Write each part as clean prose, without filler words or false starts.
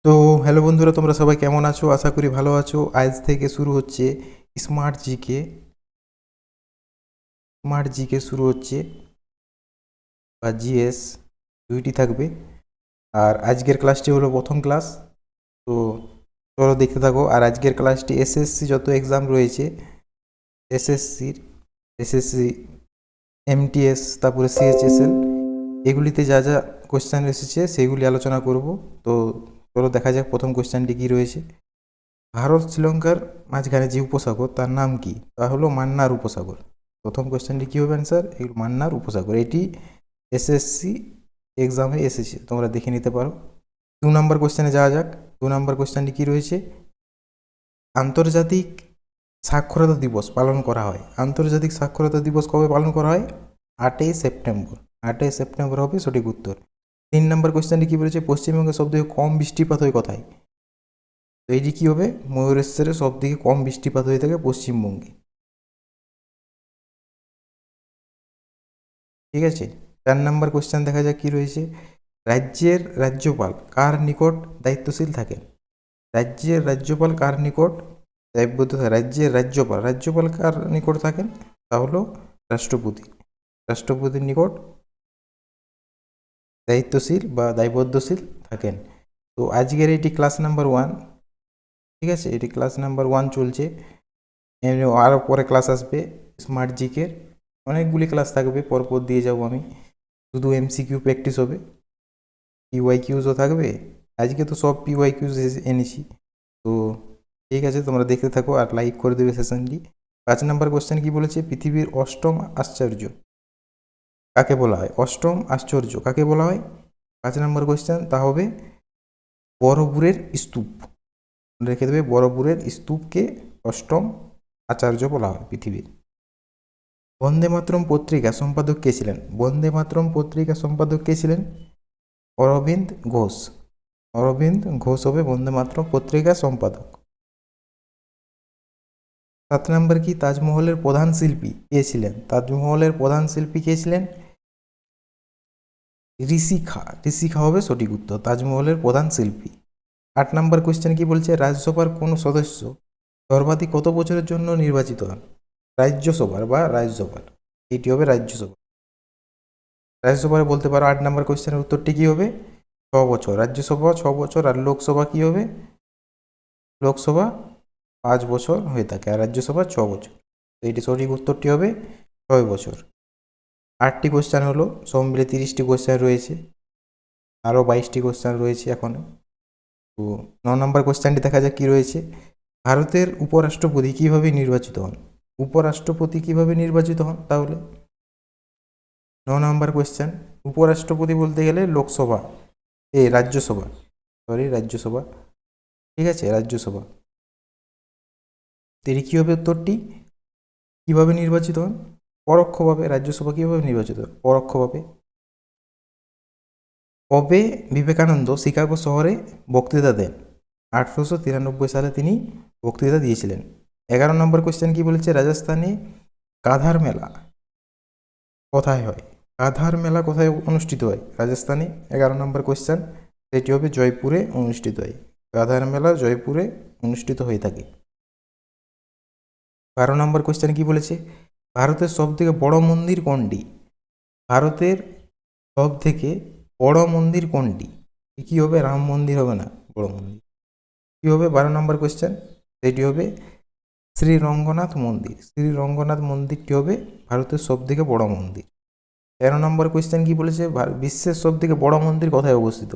তো হ্যালো বন্ধুরা, তোমরা সবাই কেমন আছো? আশা করি ভালো আছো। আজ থেকে শুরু হচ্ছে স্মার্ট জিকে। স্মার্ট জিকে শুরু হচ্ছে, বা জিএস, দুইটি থাকবে। আর আজকের ক্লাসটি হলো প্রথম ক্লাস। তো চলো দেখতে থাকো। আর আজকের ক্লাসটি এসএসসি যত এক্সাম রয়েছে, এসএসসির, এসএসসি এমটিএস, তারপরে সিএইচএসএল, এগুলিতে যা যা কোশ্চেন এসেছে সেগুলি আলোচনা করব। তো চলো দেখা যাক প্রথম কোশ্চেনটি কী রয়েছে। ভারত শ্রীলঙ্কার মাঝখানে যে উপসাগর তার নাম কি? তা হলো মান্নার উপসাগর। প্রথম কোশ্চেনটি কী হবে অ্যান্সার? এই মান্নার উপসাগর। এটি এসএসসি এক্সামে এসেছে, তোমরা দেখে নিতে পারো। 2 নম্বর কোশ্চেনে যাওয়া যাক। 2 নম্বর কোশ্চেনটি কী রয়েছে? আন্তর্জাতিক সাক্ষরতা দিবস পালন করা হয়। আন্তর্জাতিক সাক্ষরতা দিবস কবে পালন করা হয়? 8ই সেপ্টেম্বর। 8ই সেপ্টেম্বর হবে সঠিক উত্তর। 3 নম্বর কোশ্চেনটি কী বলেছে? পশ্চিমবঙ্গে সবথেকে কম বৃষ্টিপাত হয় কোথায়? তো এটি কী হবে? ময়ূরেশ্বরে সবথেকে কম বৃষ্টিপাত হয়ে থাকে পশ্চিমবঙ্গে। ঠিক আছে। 4 নম্বর কোশ্চেন দেখা যাক কী রয়েছে। রাজ্যের রাজ্যপাল কার নিকট দায়িত্বশীল থাকেন? রাজ্যের রাজ্যপাল কার নিকট দায়বদ্ধ থাকে? রাজ্যের রাজ্যপাল, রাজ্যপাল কার নিকট থাকেন? তা হলো রাষ্ট্রপতি। রাষ্ট্রপতির নিকট দায়িত্বশীল বা দায়বদ্ধশীল থাকেন। তো আজকের এটি ক্লাস নাম্বার 1। ঠিক আছে, এটি ক্লাস নাম্বার 1 চলছে। আরও পরে ক্লাস আসবে স্মার্ট জিকের, অনেকগুলি ক্লাস থাকবে, পরপর দিয়ে যাব আমি। শুধু এমসিকিউ প্র্যাকটিস হবে, পিওয়াই কিউজও থাকবে। আজকে তো সব পিওয়াই কিউজ এনেছি। তো ঠিক আছে, তোমরা দেখতে থাকো আর লাইক করে দেবে সেশনটি। 5 নম্বর কোশ্চেন কি বলেছে? পৃথিবীর অষ্টম আশ্চর্য কাকে বলা হয়? অষ্টম আশ্চর্য কাকে বলা হয়? 5 নম্বর কোশ্চেন, তা হবে বড়বুড়ের স্তূপ। রেখে দেবে, বড়বুড়ের স্তূপকে অষ্টম আচার্য বলা হয় পৃথিবীর। বন্দে মাতরম পত্রিকা সম্পাদক কে ছিলেন? বন্দে মাতরম পত্রিকা সম্পাদক কে ছিলেন? অরবিন্দ ঘোষ। অরবিন্দ ঘোষ হবে বন্দে মাতরম পত্রিকা সম্পাদক। 7 নম্বর কি? তাজমহলের প্রধান শিল্পী কে ছিলেন? তাজমহলের প্রধান শিল্পী কে ছিলেন? ঋষি খা। ঋষি খা হবে সঠিক উত্তর, তাজমহলের প্রধান শিল্পী। 8 নম্বর কোয়েশ্চেন কি বলছে? রাজ্যসভার কোন সদস্য সর্বাধিক কত বছরের জন্য নির্বাচিত হন? রাজ্যসভার বা রাজ্যসভার, এটি হবে রাজ্যসভা। রাজ্যসভায় বলতে পারো। 8 নম্বর কোয়েশ্চেনের উত্তরটি কী হবে? 6 বছর। রাজ্যসভা 6 বছর, আর লোকসভা কী হবে? লোকসভা 5 বছর হয়ে থাকে, আর রাজ্যসভা 6 বছর। তো এটি সঠিক উত্তরটি হবে 6 বছর। 8টি কোয়েশ্চেন হলো, সব মিলে 30টি কোয়েশ্চেন রয়েছে, আরও 22টি কোয়েশ্চেন রয়েছে এখনও। তো 9 নম্বর কোয়েশ্চেনটি দেখা যাক কী রয়েছে। ভারতের উপরাষ্ট্রপতি কীভাবে নির্বাচিত হন? উপরাষ্ট্রপতি কীভাবে নির্বাচিত হন তাহলে? 9 নম্বর কোয়েশ্চেন, উপরাষ্ট্রপতি বলতে গেলে লোকসভা, রাজ্যসভা, সরি রাজ্যসভা। ঠিক আছে, রাজ্যসভা। এটি কী হবে উত্তরটি? কীভাবে নির্বাচিত হন? পরোক্ষভাবে। রাজ্যসভা কীভাবে নির্বাচিত হন? পরোক্ষভাবে। কবে বিবেকানন্দ শিকাগো শহরে বক্তৃতা দেন? 1893 সালে তিনি বক্তৃতা দিয়েছিলেন। 11 নম্বর কোয়েশ্চেন কি বলেছে? রাজস্থানে কাঁধার মেলা কোথায় হয়? কাঁধার মেলা কোথায় অনুষ্ঠিত হয় রাজস্থানে? 11 নম্বর কোয়েশ্চেন, সেটি হবে জয়পুরে অনুষ্ঠিত হয়। কাঁধার মেলা জয়পুরে অনুষ্ঠিত হয়ে থাকে। 12 নম্বর কোয়েশ্চেন কি বলেছে? ভারতের সবথেকে বড় মন্দির কোনটি? ভারতের সবথেকে বড় মন্দির কোনটি? কী হবে? রাম মন্দির হবে না, বড় মন্দির। কী হবে 12 নম্বর কোয়েশ্চেন? সেটি হবে শ্রীরঙ্গনাথ মন্দির। শ্রীরঙ্গনাথ মন্দিরটি হবে ভারতের সবথেকে বড় মন্দির। 13 নম্বর কোয়েশ্চেন কি বলেছে? বিশ্বের সবথেকে বড় মন্দির কোথায় অবস্থিত?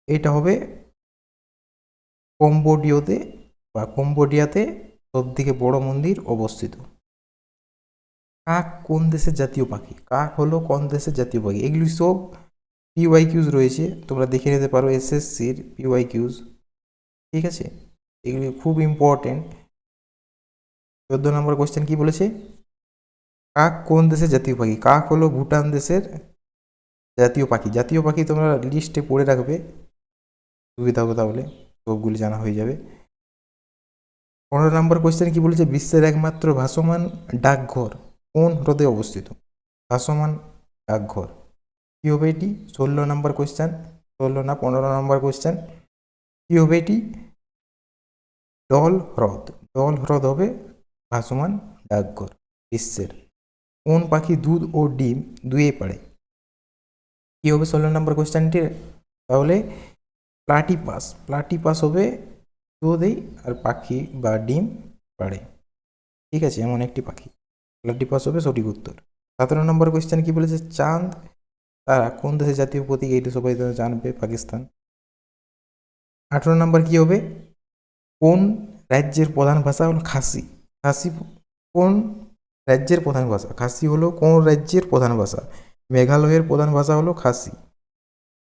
এটা হবে কম্বোডিয়াতে, বা কম্বোডিয়াতে সবথেকে বড় মন্দির অবস্থিত। কাক কোন দেশের জাতীয় পাখি? কাক হলো কোন দেশের জাতীয় পাখি? এগুলি সব পিওয়াই কিউজ রয়েছে, তোমরা দেখে নিতে পারো এসএসসির পিওয়াই কিউজ। ঠিক আছে, এগুলি খুব ইম্পর্টেন্ট। 14 নম্বর কোয়েশ্চেন কি বলেছে? কাক কোন দেশের জাতীয় পাখি? কাক হলো ভুটান দেশের জাতীয় পাখি। জাতীয় পাখি তোমরা লিস্টে পড়ে রাখবে, সুবিধা হবে, তাহলে সবগুলি জানা হয়ে যাবে। 15 নম্বর কোয়েশ্চেন কি বলেছে? বিশ্বের একমাত্র ভাসমান ডাকঘর কোন হ্রদে অবস্থিত? ভাসমান ডাকঘর কী হবে এটি? 16 নম্বর কোয়েশ্চেন, 16 না 15 নম্বর কোয়েশ্চেন। কী হবে এটি? ডল হ্রদ। ডল হ্রদ হবে ভাসমান ডাকঘর বিশ্বের। কোন পাখি দুধ ও ডিম দুইয়ে পারে? কী হবে 16 নম্বর কোয়েশ্চেনটি? তাহলে প্লাটিপাস। প্লাটিপাস হবে দুধ দেয় আর পাখি বা ডিম পাড়ে। ঠিক আছে, এমন একটি পাখি। প্লাটিপাস হবে সঠিক উত্তর। 17 নম্বর কোয়েশ্চেন কি বলেছে? চাঁদ তারা কোন দেশের জাতীয় প্রতীক? এইটা সবাই তো জানবে, পাকিস্তান। 18 নম্বর কি হবে? কোন রাজ্যের প্রধান ভাষা হলো খাসি? খাসি কোন রাজ্যের প্রধান ভাষা? খাসি হলো কোন রাজ্যের প্রধান ভাষা? মেঘালয়ের প্রধান ভাষা হলো খাসি।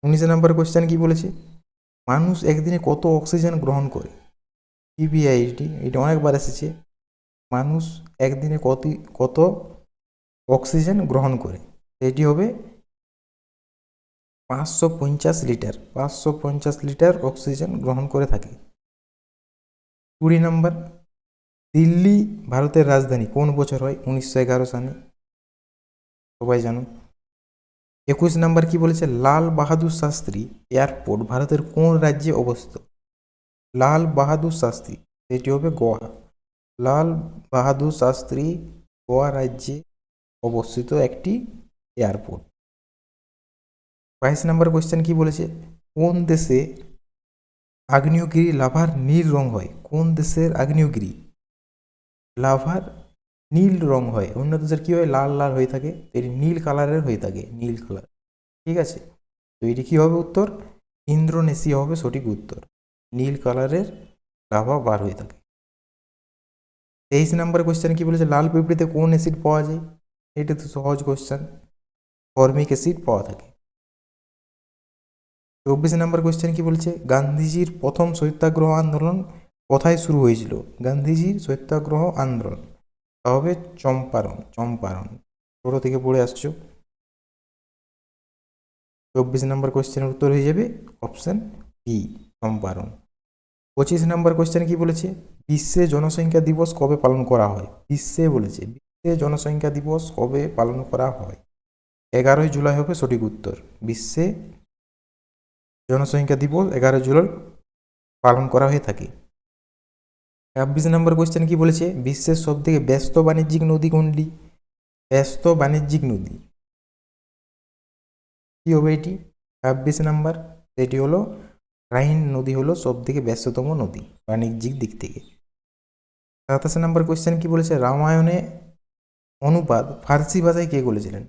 19 নম্বর কোয়েশ্চেন কি বলেছে? মানুষ একদিনে কত অক্সিজেন গ্রহণ করে? পিবিআইটি, এটা অনেকবার এসেছে। মানুষ একদিনে কত অক্সিজেন গ্রহণ করে? এটি হবে 550 লিটার। 550 লিটার অক্সিজেন গ্রহণ করে থাকে। 20 নম্বর, দিল্লি ভারতের রাজধানী কোন বছর হয়? 1911 সালে, সবাই জানো। 21 নম্বর কি বলেছে? লাল বাহাদুর শাস্ত্রী এয়ারপোর্ট ভারতের কোন রাজ্যে অবস্থিত? লাল বাহাদুর শাস্ত্রী, এটি হবে গোয়া। লাল বাহাদুর শাস্ত্রী গোয়া রাজ্যে অবস্থিত একটি এয়ারপোর্ট। 22 নম্বর কোয়েশ্চেন কি বলেছে? কোন দেশে আগ্নেয়গিরি লাভার নীল রং হয়? কোন দেশের আগ্নেয়গিরি লাভার নীল রং হয়? অন্য দেশের কী হয়? লাল লাল হয়ে থাকে, এটি নীল কালারের হয়ে থাকে, নীল কালার। ঠিক আছে, তো এটি কী হবে উত্তর? ইন্দোনেশিয়া হবে সঠিক উত্তর। নীল কালারের লাভা বার হয়ে থাকে। 23 নম্বর কোয়েশ্চেন কি বলেছে? লাল পিঁপড়িতে কোন অ্যাসিড পাওয়া যায়? এটা তো সহজ কোয়েশ্চেন, ফর্মিক অ্যাসিড পাওয়া থাকে। 24 নম্বর কোয়েশ্চেন কি বলছে? গান্ধীজির প্রথম সত্যাগ্রহ আন্দোলন কোথায় শুরু হয়েছিল? গান্ধীজির সত্যাগ্রহ আন্দোলন হবে চম্পারণ। চম্পারণ, ছোটো থেকে পড়ে আসছো। 24 নম্বর কোয়েশ্চেনের উত্তর হয়ে যাবে অপশান বি, চম্পারণ। 25 নম্বর কোয়েশ্চেন কি বলেছে? বিশ্বে জনসংখ্যা দিবস কবে পালন করা হয়? বিশ্বে বলেছে, বিশ্বে জনসংখ্যা দিবস কবে পালন করা হয়? 11 জুলাই হবে সঠিক উত্তর। বিশ্বে জনসংখ্যা দিবস 11 জুলাই পালন করা হয়ে থাকে। 26 নম্বর কোয়েশ্চেন কি বলেছে? বিশ্বের সবথেকে ব্যস্ত বাণিজ্যিক নদী কোনটি? ব্যস্ত বাণিজ্যিক নদী কি হবে এটি? 26 নম্বর, এটি হলো রাইন নদী, হলো সবথেকে ব্যস্ততম নদী বাণিজ্যিক দিক থেকে। 27 নম্বর কোয়েশ্চেন কি বলেছে? রামায়ণে অনুবাদ ফার্সি ভাষায় কে করেছিলেন?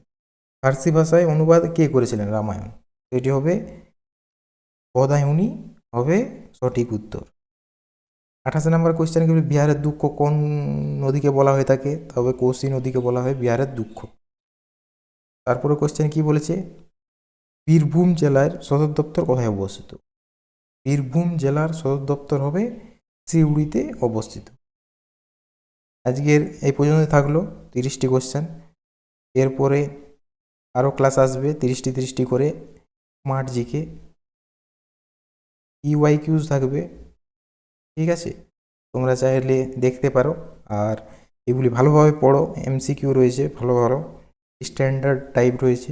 ফার্সি ভাষায় অনুবাদ কে করেছিলেন রামায়ণ? এটি হবে বদায়ুনি হবে সঠিক উত্তর। 28 নম্বর কোয়েশ্চেন কি বলে? বিহারের দুঃখ কোন নদীকে বলা হয়ে থাকে? তবে কোশি নদীকে বলা হয় বিহারের দুঃখ। তারপরে কোয়েশ্চেন কি বলেছে? বীরভূম জেলার সদর দপ্তর কোথায় অবস্থিত? বীরভূম জেলার সদর দপ্তর হবে সিউড়িতে অবস্থিত। আজকের এই পর্যন্ত থাকলো 30টি কোয়েশ্চেন। এরপরে আরও ক্লাস আসবে 30টি করে স্মার্ট জিকে, ইউআইকিউজ থাকবে। ঠিক আছে, তোমরা চাইলে দেখতে পারো। আর এগুলি ভালোভাবে পড়ো, এমসিকিউ রয়েছে, ভালো ভালো স্ট্যান্ডার্ড টাইপ রয়েছে।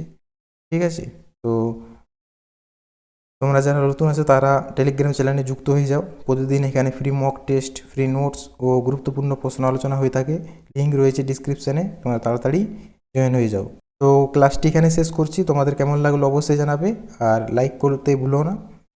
ঠিক আছে, তো তোমরা যারা নতুন আছো তারা টেলিগ্রাম চ্যানেলে যুক্ত হয়ে যাও। প্রতিদিন এখানে free mock test, free notes ও গুরুত্বপূর্ণ প্রশ্ন আলোচনা হয়ে থাকে। লিঙ্ক রয়েছে ডিসক্রিপশানে, তোমরা তাড়াতাড়ি জয়েন হয়ে যাও। তো ক্লাসটি এখানে শেষ করছি। তোমাদের কেমন লাগলো অবশ্যই জানাবে, আর লাইক করতে ভুলো না।